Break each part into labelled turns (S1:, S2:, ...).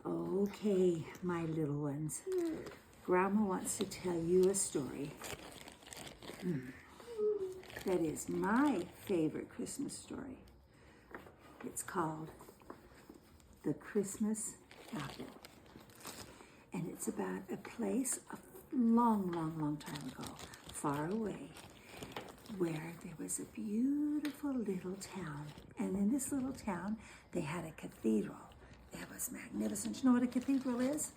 S1: Okay, my little ones. Grandma wants to tell you a story. That is my favorite Christmas story. It's called The Christmas Apple. And it's about a place a long, long, long time ago, far away, where there was a beautiful little town. And in this little town, they had a cathedral. It was magnificent. You know what a cathedral is?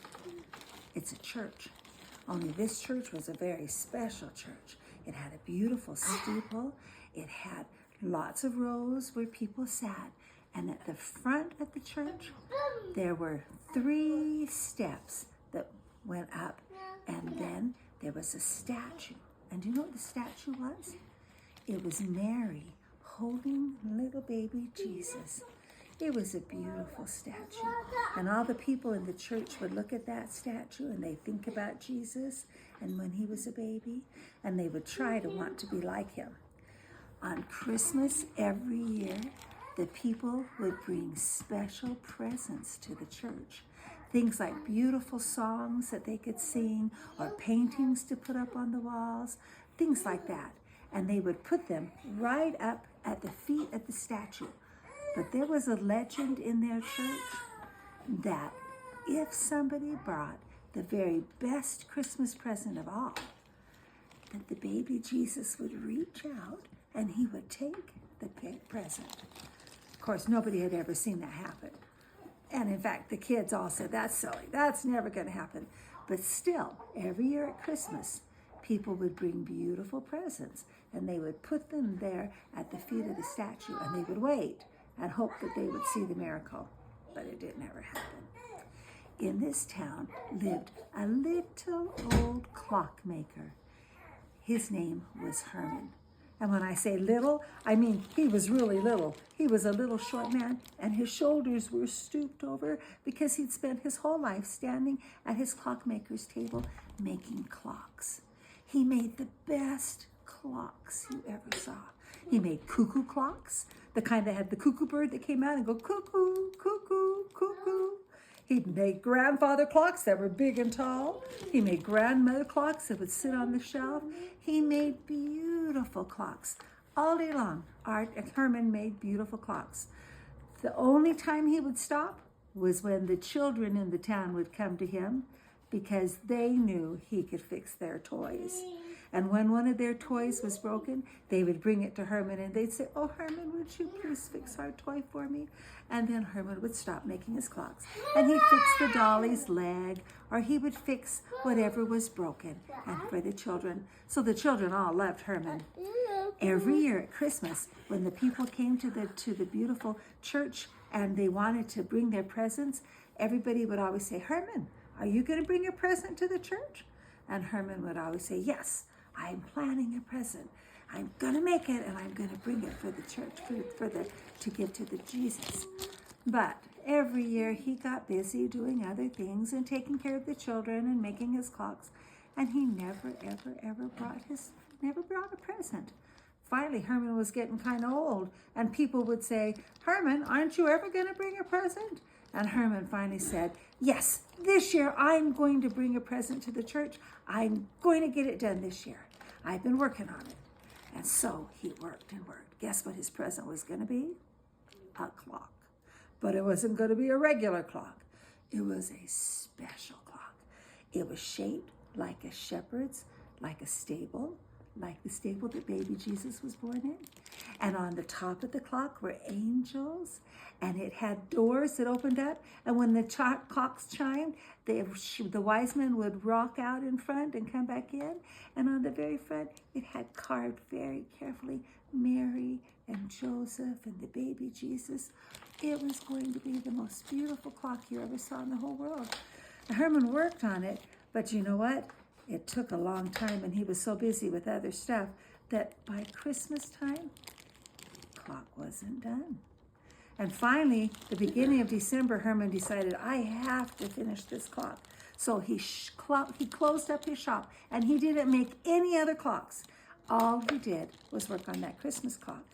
S1: It's a church. Only this church was a very special church. It had a beautiful steeple. It had lots of rows where people sat. And at the front of the church, there were 3 steps that went up. And then there was a statue. And do you know what the statue was? It was Mary holding little baby Jesus. It was a beautiful statue. And all the people in the church would look at that statue and they think about Jesus and when he was a baby, and they would try to want to be like him. On Christmas every year, the people would bring special presents to the church. Things like beautiful songs that they could sing or paintings to put up on the walls, things like that. And they would put them right up at the feet of the statue. But there was a legend in their church that if somebody brought the very best Christmas present of all, that the baby Jesus would reach out and he would take the present. Of course, nobody had ever seen that happen. And in fact, the kids all said, that's silly. That's never going to happen. But still, every year at Christmas, people would bring beautiful presents and they would put them there at the feet of the statue and they would wait and hope that they would see the miracle. But it didn't ever happen. In this town lived a little old clockmaker. His name was Herman. And when I say little, I mean he was really little. He was a little short man, and his shoulders were stooped over because he'd spent his whole life standing at his clockmaker's table making clocks. He made the best clocks you ever saw. He made cuckoo clocks, the kind that had the cuckoo bird that came out and go cuckoo, cuckoo, cuckoo. He made grandfather clocks that were big and tall. He made grandmother clocks that would sit on the shelf. He made beautiful clocks. All day long, Herman made beautiful clocks. The only time he would stop was when the children in the town would come to him because they knew he could fix their toys. And when one of their toys was broken, they would bring it to Herman and they'd say, oh, Herman, would you please fix our toy for me? And then Herman would stop making his clocks and he'd fix the dolly's leg, or he would fix whatever was broken and for the children. So the children all loved Herman. Every year at Christmas, when the people came to the beautiful church and they wanted to bring their presents, everybody would always say, Herman, are you going to bring a present to the church? And Herman would always say, yes, I'm planning a present. I'm going to make it and I'm going to bring it for the church, to give to the Jesus. But every year he got busy doing other things and taking care of the children and making his clocks. And he never, ever, ever brought a present. Finally, Herman was getting kind of old and people would say, Herman, aren't you ever going to bring a present? And Herman finally said, yes, this year I'm going to bring a present to the church. I'm going to get it done this year. I've been working on it. And so he worked and worked. Guess what his present was going to be? A clock. But it wasn't going to be a regular clock. It was a special clock. It was shaped like a shepherd's, like a stable, like the stable that baby Jesus was born in. And on the top of the clock were angels, and it had doors that opened up. And when the clocks chimed, the wise men would rock out in front and come back in. And on the very front, it had carved very carefully Mary and Joseph and the baby Jesus. It was going to be the most beautiful clock you ever saw in the whole world. Herman worked on it, but you know what? It took a long time, and he was so busy with other stuff that by Christmas time, the clock wasn't done. And finally, the beginning of December, Herman decided, I have to finish this clock. So he closed up his shop, and he didn't make any other clocks. All he did was work on that Christmas clock.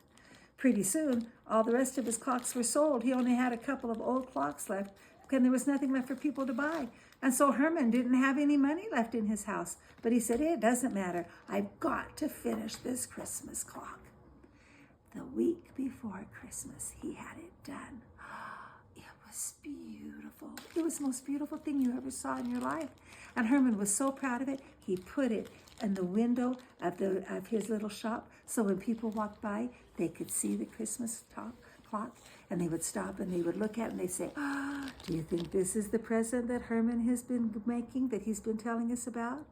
S1: Pretty soon, all the rest of his clocks were sold. He only had a couple of old clocks left and there was nothing left for people to buy. And so Herman didn't have any money left in his house. But he said, it doesn't matter. I've got to finish this Christmas clock. The week before Christmas, he had it done. It was beautiful. It was the most beautiful thing you ever saw in your life. And Herman was so proud of it, he put it in the window of his little shop, so when people walked by, they could see the Christmas clock, and they would stop and they would look at it and they'd say, do you think this is the present that Herman has been making, that he's been telling us about?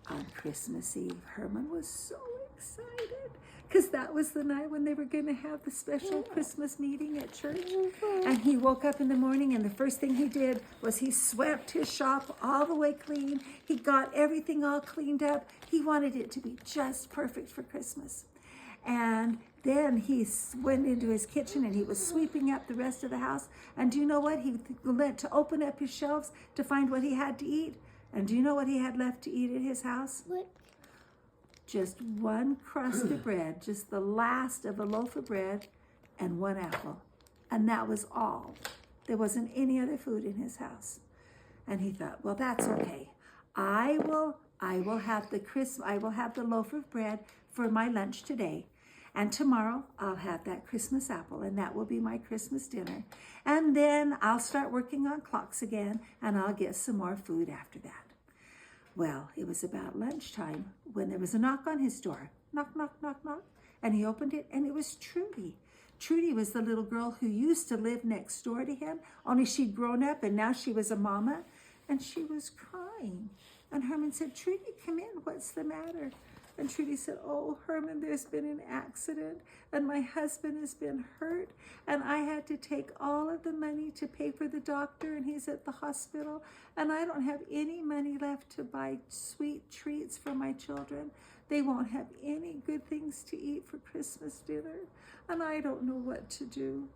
S1: On Christmas Eve, Herman was so excited because that was the night when they were going to have the special Christmas meeting at church. And he woke up in the morning, and the first thing he did was he swept his shop all the way clean. He got everything all cleaned up. He wanted it to be just perfect for Christmas. And then he went into his kitchen and he was sweeping up the rest of the house. And do you know what? He went to open up his shelves to find what he had to eat. And do you know what he had left to eat at his house?
S2: What?
S1: Just one crust of bread, just the last of a loaf of bread and one apple. And that was all. There wasn't any other food in his house. And he thought, well, that's okay. I will have the loaf of bread for my lunch today. And tomorrow I'll have that Christmas apple, and that will be my Christmas dinner. And then I'll start working on clocks again, and I'll get some more food after that. Well, it was about lunchtime when there was a knock on his door. Knock, knock, knock, knock. And he opened it, and it was Trudy. Trudy was the little girl who used to live next door to him, only she'd grown up, and now she was a mama, and she was crying. And Herman said, Trudy, come in. What's the matter? And Trudy said, oh, Herman, there's been an accident, and my husband has been hurt, and I had to take all of the money to pay for the doctor, and he's at the hospital, and I don't have any money left to buy sweet treats for my children. They won't have any good things to eat for Christmas dinner, and I don't know what to do.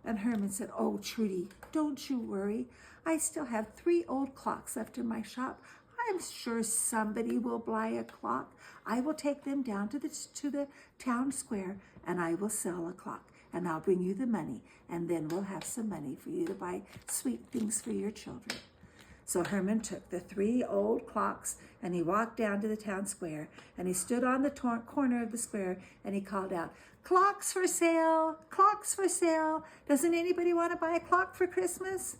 S1: And Herman said, oh, Trudy, don't you worry. I still have 3 old clocks left in my shop. I'm sure somebody will buy a clock. I will take them down to the town square, and I will sell a clock, and I'll bring you the money, and then we'll have some money for you to buy sweet things for your children. So Herman took the 3 old clocks, and he walked down to the town square, and he stood on the corner of the square, and he called out, clocks for sale, clocks for sale. Doesn't anybody want to buy a clock for Christmas?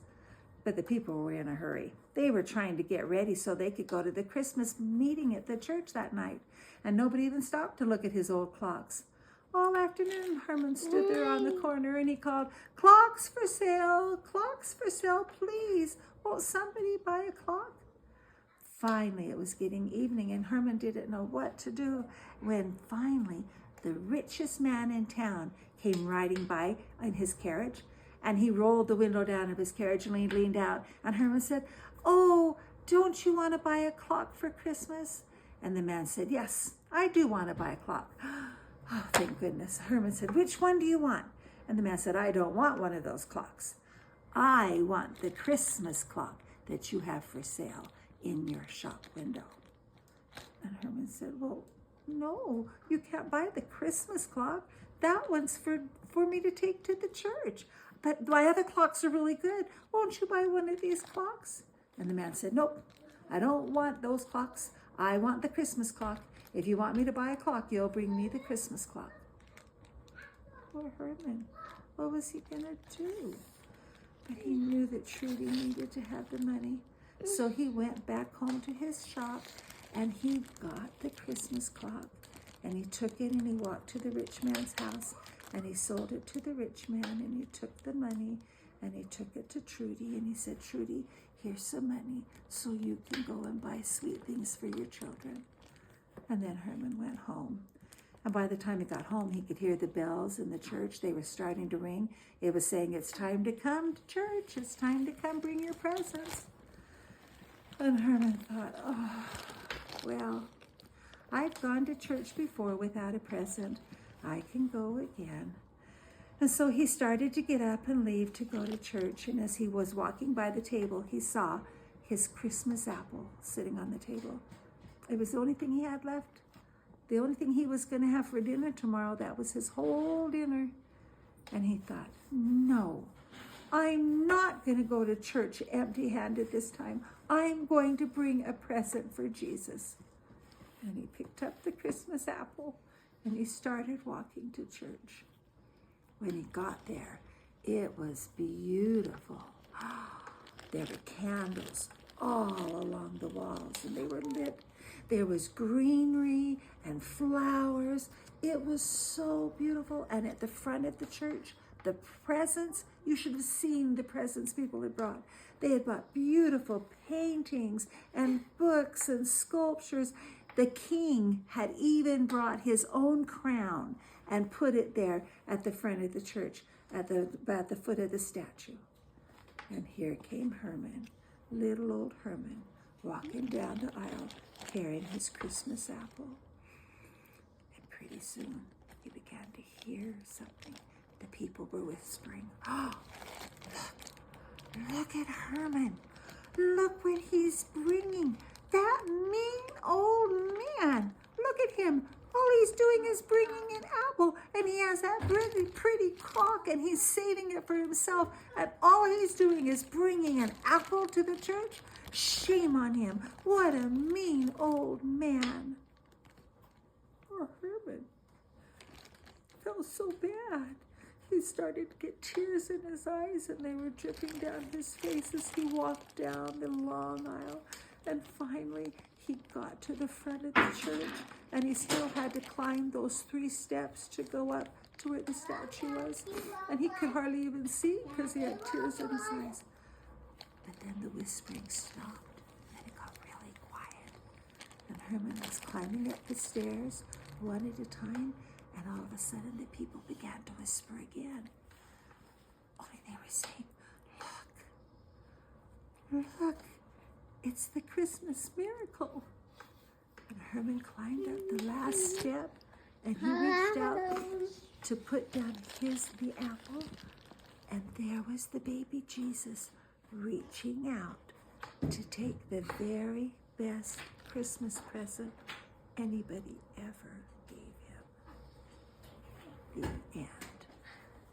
S1: But the people were in a hurry. They were trying to get ready so they could go to the Christmas meeting at the church that night. And nobody even stopped to look at his old clocks. All afternoon, Herman stood there on the corner and he called, clocks for sale, please. Won't somebody buy a clock? Finally, it was getting evening and Herman didn't know what to do when finally the richest man in town came riding by in his carriage. And he rolled the window down of his carriage and leaned out. And Herman said, oh, don't you want to buy a clock for Christmas? And the man said, yes, I do want to buy a clock. Oh, thank goodness. Herman said, which one do you want? And the man said, I don't want one of those clocks. I want the Christmas clock that you have for sale in your shop window. And Herman said, well, no, you can't buy the Christmas clock. That one's for me to take to the church. But my other clocks are really good. Won't you buy one of these clocks? And the man said, nope, I don't want those clocks. I want the Christmas clock. If you want me to buy a clock, you'll bring me the Christmas clock. Poor Herman. What was he going to do? But he knew that Trudy needed to have the money. So he went back home to his shop and he got the Christmas clock. And he took it and he walked to the rich man's house. And he sold it to the rich man, and he took the money, and he took it to Trudy, and he said, Trudy, here's some money so you can go and buy sweet things for your children. And then Herman went home. And by the time he got home, he could hear the bells in the church. They were starting to ring. It was saying, it's time to come to church. It's time to come bring your presents. And Herman thought, oh, well, I've gone to church before without a present. I can go again. And so he started to get up and leave to go to church. And as he was walking by the table, he saw his Christmas apple sitting on the table. It was the only thing he had left. The only thing he was going to have for dinner tomorrow, that was his whole dinner. And he thought, no, I'm not going to go to church empty-handed this time. I'm going to bring a present for Jesus. And he picked up the Christmas apple and he started walking to church. When he got there, it was beautiful. There were candles all along the walls and they were lit. There was greenery and flowers. It was so beautiful. And at the front of the church, the presents, you should have seen the presents people had brought. They had brought beautiful paintings and books and sculptures. The king had even brought his own crown and put it there at the front of the church, at the foot of the statue. And here came Herman, little old Herman, walking down the aisle, carrying his Christmas apple. And pretty soon, he began to hear something. The people were whispering, "Oh, look at Herman. Look what he's bringing. That mean old man. Look at him. All he's doing is bringing an apple, and he has that really pretty clock, and he's saving it for himself, and all he's doing is bringing an apple to the church. Shame on him. What a mean old man." Poor Herman felt so bad. He started to get tears in his eyes, and they were dripping down his face as he walked down the long aisle. And finally, he got to the front of the church, and he still had to climb those 3 steps to go up to where the statue was. And he could hardly even see because he had tears in his eyes. But then the whispering stopped, and it got really quiet. And Herman was climbing up the stairs one at a time, and all of a sudden the people began to whisper again. Only they were saying, "Look, it's the Christmas miracle." And Herman climbed up the last step, and he reached out to put down the apple, and there was the baby Jesus reaching out to take the very best Christmas present anybody ever gave him. The end.